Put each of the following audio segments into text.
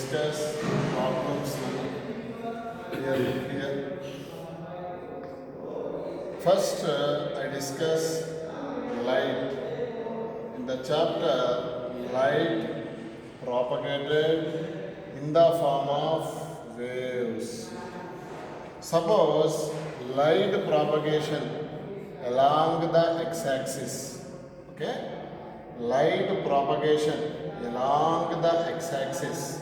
discuss problems here. First, I discuss light. In the chapter, light propagated in the form of waves. Suppose light propagation along the x-axis. Okay? Light propagation along the x-axis.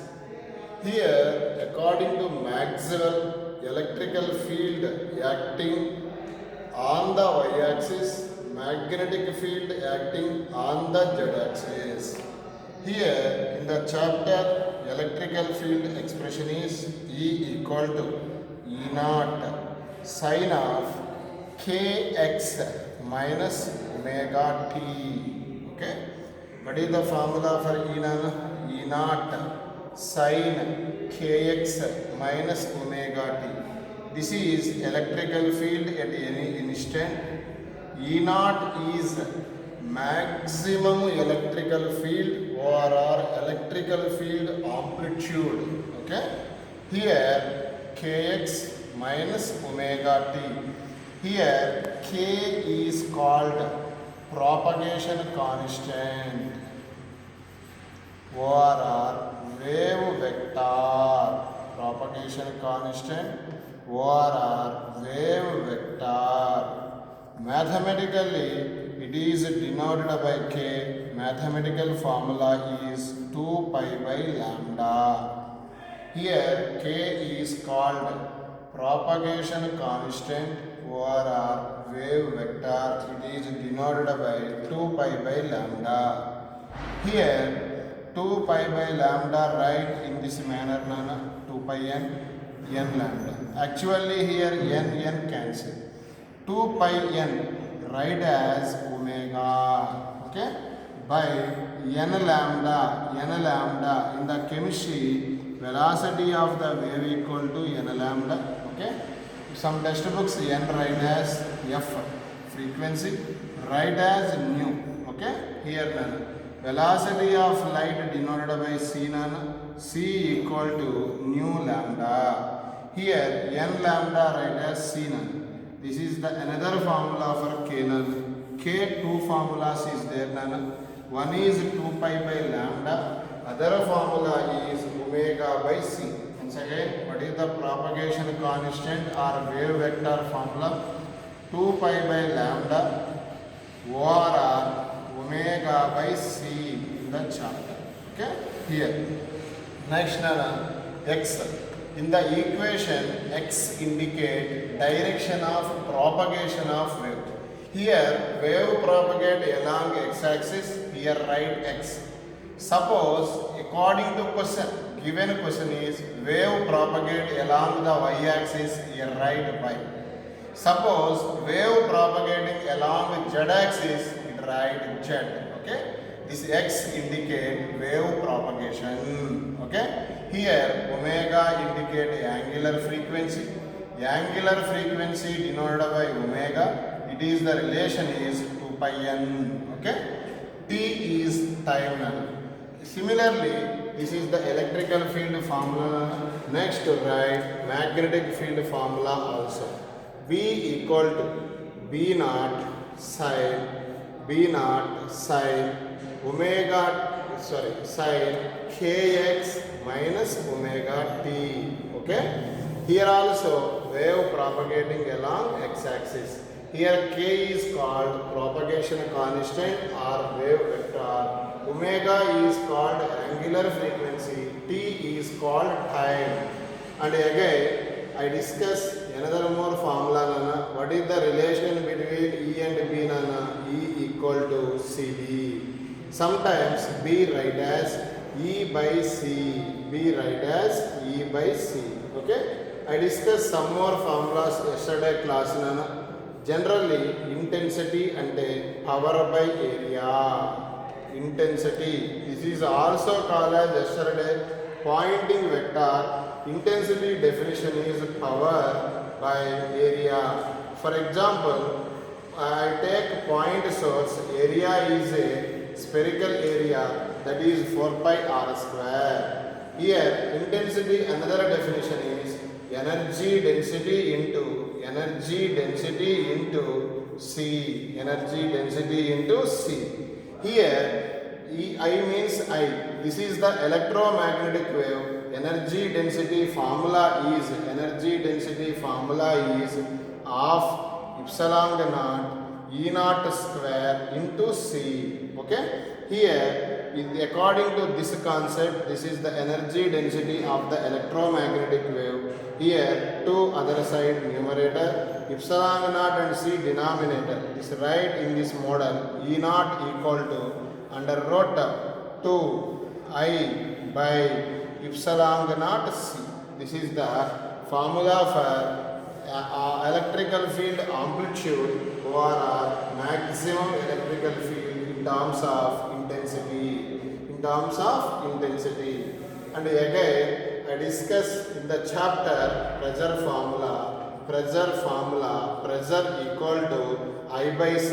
Here, according to Maxwell, electrical field acting on the y-axis, magnetic field acting on the z-axis. Here, in the chapter, electrical field expression is E equal to E naught sine of kx minus omega t. Okay? What is the formula for E naught? E naught sine kx minus omega t. This is electrical field at any instant. E naught is maximum electrical field or electrical field amplitude. Okay? Here kx minus omega t. Here k is called propagation constant or wave vector. Propagation constant or wave vector. Mathematically, it is denoted by k. Mathematical formula is 2 pi by lambda. Here, k is called propagation constant or wave vector. It is denoted by 2 pi by lambda. Here, 2 pi by lambda write in this manner, 2 pi n lambda. Actually, here n cancel. 2 pi n write as omega. Okay? By n lambda in the chemistry, velocity of the wave equal to n lambda. Okay? Some textbooks n write as f. Frequency write as nu. Okay? Here velocity of light denoted by c equal to nu lambda. Here n lambda write as c nun. This is the another formula for k nun. K two formulas is there nana. One is 2 pi by lambda. Other formula is omega by c. Once again, what is the propagation constant or wave vector formula? 2 pi by lambda or omega by c in the chapter. Okay? Here. Next, x. In the equation, x indicate direction of propagation of wave. Here, wave propagate along x-axis. Here, write x. Suppose, according to question, given question is wave propagate along the y-axis. Here, write y. Suppose wave propagating along z-axis. It write z. Okay. This x indicate wave propagation. Okay. Here omega indicate angular frequency. Angular frequency denoted by omega. It is the relation is 2 pi n. Okay. T is time. Similarly, this is the electrical field formula. Next to write magnetic field formula also. V equal to B naught sine sine kx minus omega t. Okay? Here also wave propagating along x-axis. Here k is called propagation constant or wave vector. Omega is called angular frequency. T is called time. And again, I discuss another more formula. What is the relation between E and B? E equal to CD. Sometimes B write as E by C. B write as E by C. Okay? I discussed some more formulas yesterday class. Generally, intensity and power by area. Intensity. This is also called as yesterday Poynting vector. Intensity definition is power by area. For example, I take point source. Area is a spherical area, that is 4 pi r square. Here intensity, another definition is energy density into C. Energy density into C. Here I means I. This is the electromagnetic wave. Energy density formula is of epsilon naught E naught square into C. Okay. Here, according to this concept, this is the energy density of the electromagnetic wave. Here, two other side numerator, epsilon naught and C denominator. This right in this model, E naught equal to under root 2 I by epsilon naught C. This is the formula for electrical field amplitude or maximum electrical field in terms of intensity. And again I discuss in the chapter pressure formula, pressure equal to I by C.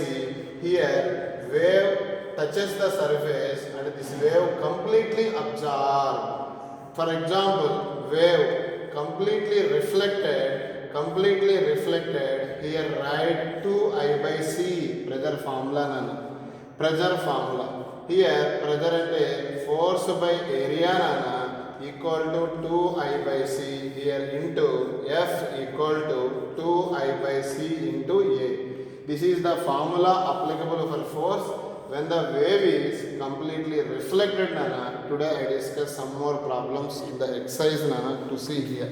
Here wave touches the surface and this wave completely absorbed. For example, wave completely reflected, here write 2I by C pressure formula. Here pressure ante force by area equal to 2I by C. Here into F equal to 2I by C into A. This is the formula applicable for force when the wave is completely reflected. Today I discuss some more problems in the exercise to see here.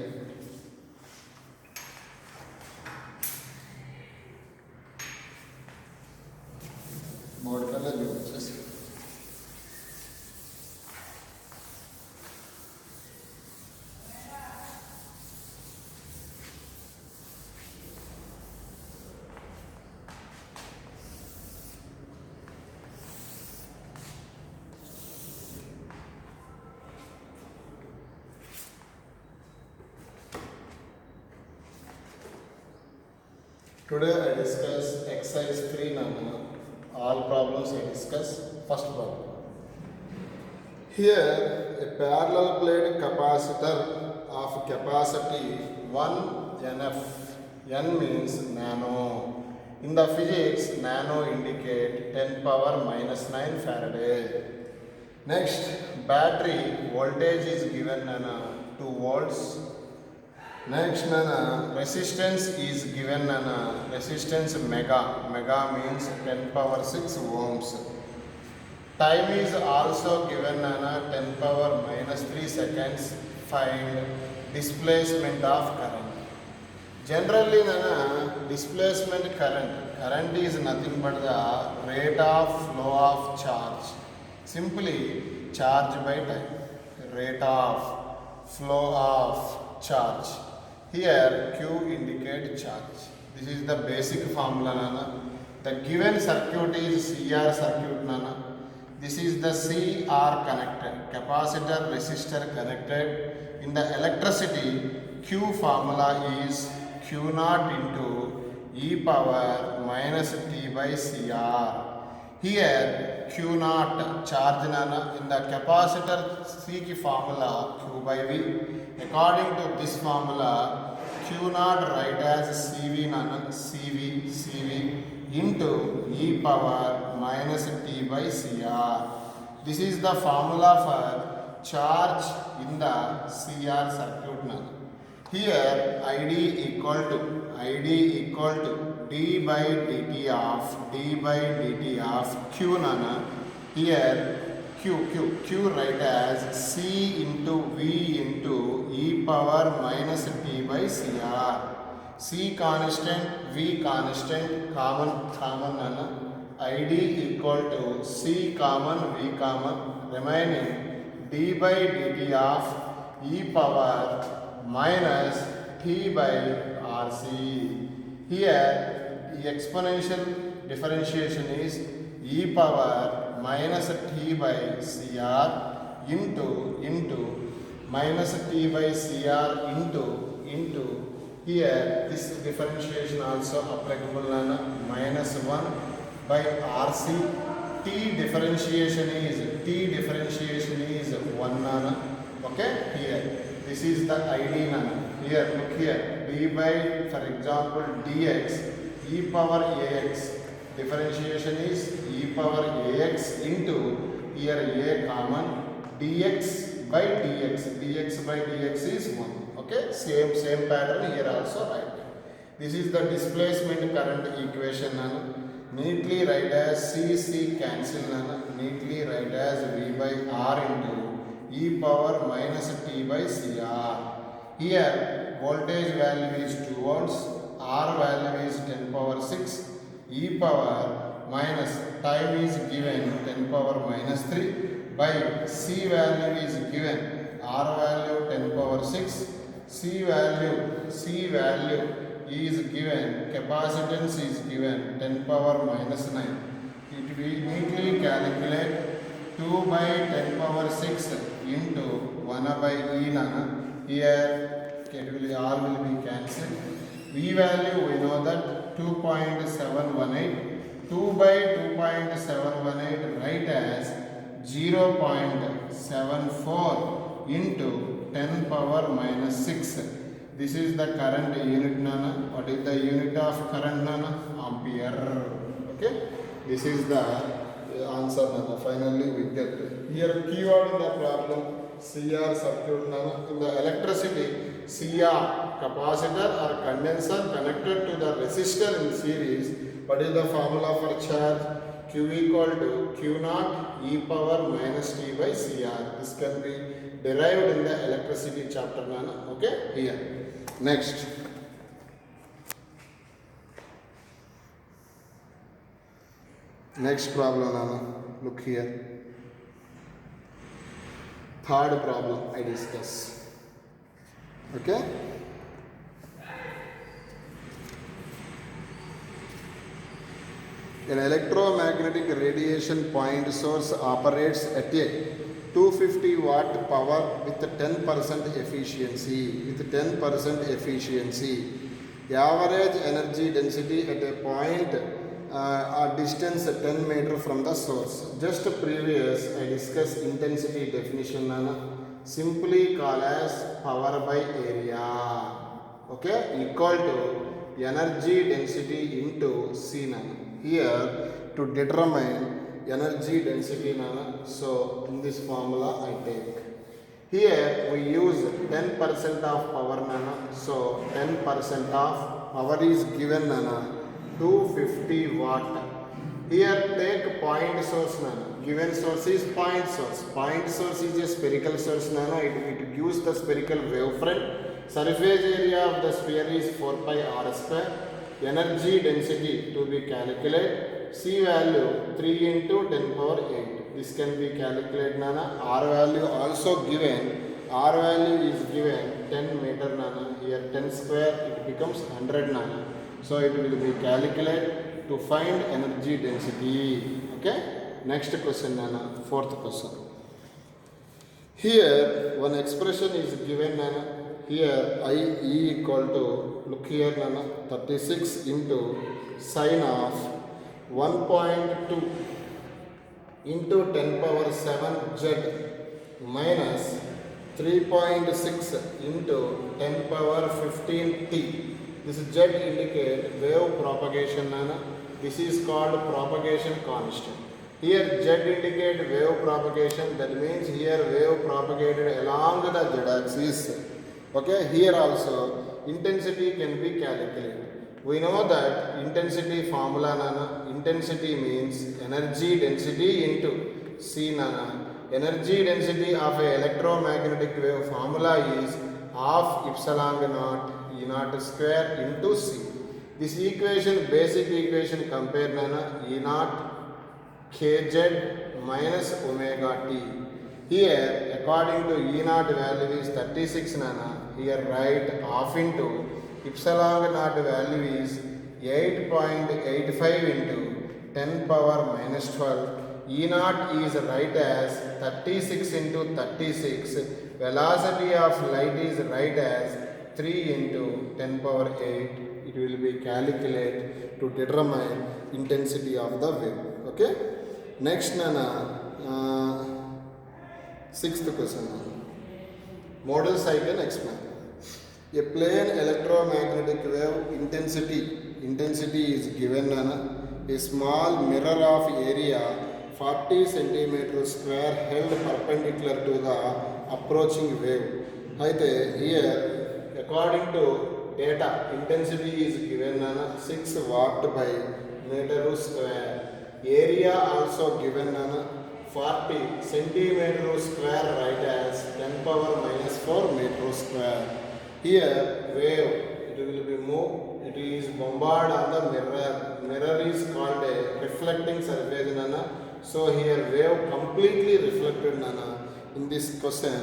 Today I discuss exercise 3 all problems I discuss. First problem. Here a parallel plate capacitor of capacity 1 NF. N means nano. In the physics, nano indicate 10 power minus 9 Faraday. Next, battery voltage is given 2 volts. Next, resistance is given resistance mega means 10 power 6 ohms. Time is also given 10 power minus 3 seconds. Find displacement of current. Generally displacement current is nothing but the rate of flow of charge. Simply charge by time, rate of flow of charge. Here Q indicate charge. This is the basic formula. The given circuit is CR circuit. This is the CR connected, capacitor resistor connected. In the electricity, Q formula is Q naught into E power minus T by CR. Here Q naught charge in the capacitor C ki formula Q by V. According to this formula, Q naught write as CV into E power minus T by CR. This is the formula for charge in the CR circuit. Here ID equal to d by dt of Q. Here Q write as C into V into E power minus T by CR. C constant, V constant, common ID equal to C common, V common, remaining d by dt of E power minus T by RC. Here the exponential differentiation is E power minus T by CR into minus T by CR into here this differentiation also applicable minus 1 by RC. T differentiation is 1 Okay, here this is the ID nana. Here look here, d by, for example, dx e power ax, differentiation is e power ax into, here a common, dx by dx is 1. Okay, same pattern here also write. This is the displacement current equation nana. Neatly write as c cancel nana. Neatly write as v by r into e power minus t by cr. Here voltage value is 2 volts, r value is 10 power 6, e power minus time is given 10 power minus 3 by c value is given, r value 10 power 6, c value is given, capacitance is given 10 power minus 9. It will neatly calculate 2 by 10 power 6 into 1 by e nana. Here it will all will be cancelled. V value we know that 2.718. 2 by 2.718 write as 0.74 into 10 power minus 6. This is the current unit nana. What is the unit of current nana? Ampere. Okay. This is the answer nana. Finally we get here keyword in the problem CR circuit nana. In the electricity, CR capacitor or condenser connected to the resistor in series. What is the formula for charge? Q equal to Q naught e power minus t by CR. This can be derived in the electricity chapter nana. Okay, here. Next. Next problem nana. Look here. Third problem I discuss. Okay. An electromagnetic radiation point source operates at a 250 watt power with 10% efficiency. Average energy density at a point or distance 10 meter from the source. Just previous I discussed intensity definition nana. Simply call as power by area. Okay, equal to energy density into C nana. Here to determine energy density nana, so in this formula I take. Here we use 10% of power nana, so 10% of power is given nana, 250 watt. Here take point source nana. Given source is point source. Point source is a spherical source nana. It gives the spherical wavefront. Surface area of the sphere is 4 pi r square. Energy density to be calculated. C value 3 into 10 power 8. This can be calculated nana. R value also given. R value is given 10 meter nana. Here 10 square it becomes 100 nana. So it will be calculated to find energy density. Okay. Next question nana. Fourth question. Here one expression is given nana. Here I E equal to, look here nana, 36 into sine of 1.2 into 10 power 7 z minus 3.6 into 10 power 15 t. This z indicate wave propagation nana. This is called propagation constant. Here z indicate wave propagation. That means here wave propagated along the z axis. Okay, here also intensity can be calculated. We know that intensity formula nana. Intensity means energy density into C nana. Energy density of a electromagnetic wave formula is half epsilon naught E naught square into C. This equation, basic equation, compare nana. E naught kz minus omega t. Here according to E naught value is 36 nana. Here write half into epsilon naught value is 8.85 into 10 power minus 12. E naught is write as 36 into 36. Velocity of light is write as 3 into 10 power 8. It will be calculated to determine intensity of the wave. Okay. Next nana, sixth question. Models I can explain. A plane electromagnetic wave intensity is given on a small mirror of area 40 centimeters square held perpendicular to the approaching wave. అయితే here according to data intensity is given on 6 watt by meter square. Area also given on 40 centimeter square right as 10 power minus 4 meter square. Here wave it will be moved. It is bombarded on the mirror. Mirror is called a reflecting surface nana. So here wave completely reflected nana. In this question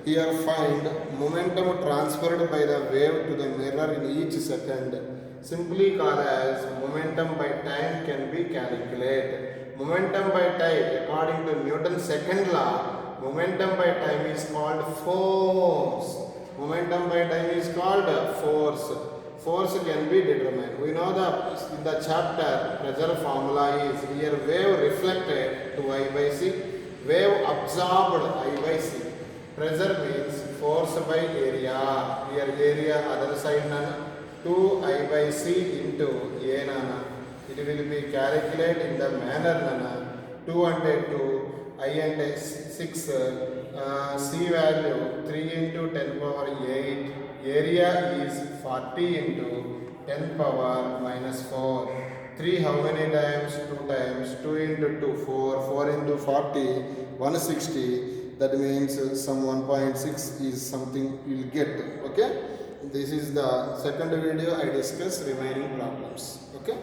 here find momentum transferred by the wave to the mirror in each second. Simply called as momentum by time can be calculated. Momentum by time according to Newton's second law, momentum by time is called force. Momentum by time is called force. Force can be determined. We know that in the chapter pressure formula is here wave reflected to I by C, wave absorbed I by C. Pressure means force by area. Here area other side nana 2I by C into A nana. It will be calculated in the manner nana 2 and 2, I and 6, C value 3 into 10 power 8. Area is 40 into 10 power minus 4. 3 how many times? 2 times. 2 into 2 4. 4 into 40 160. That means some 1.6 is something you will get. Okay. This is the second video I discuss remaining problems. Okay.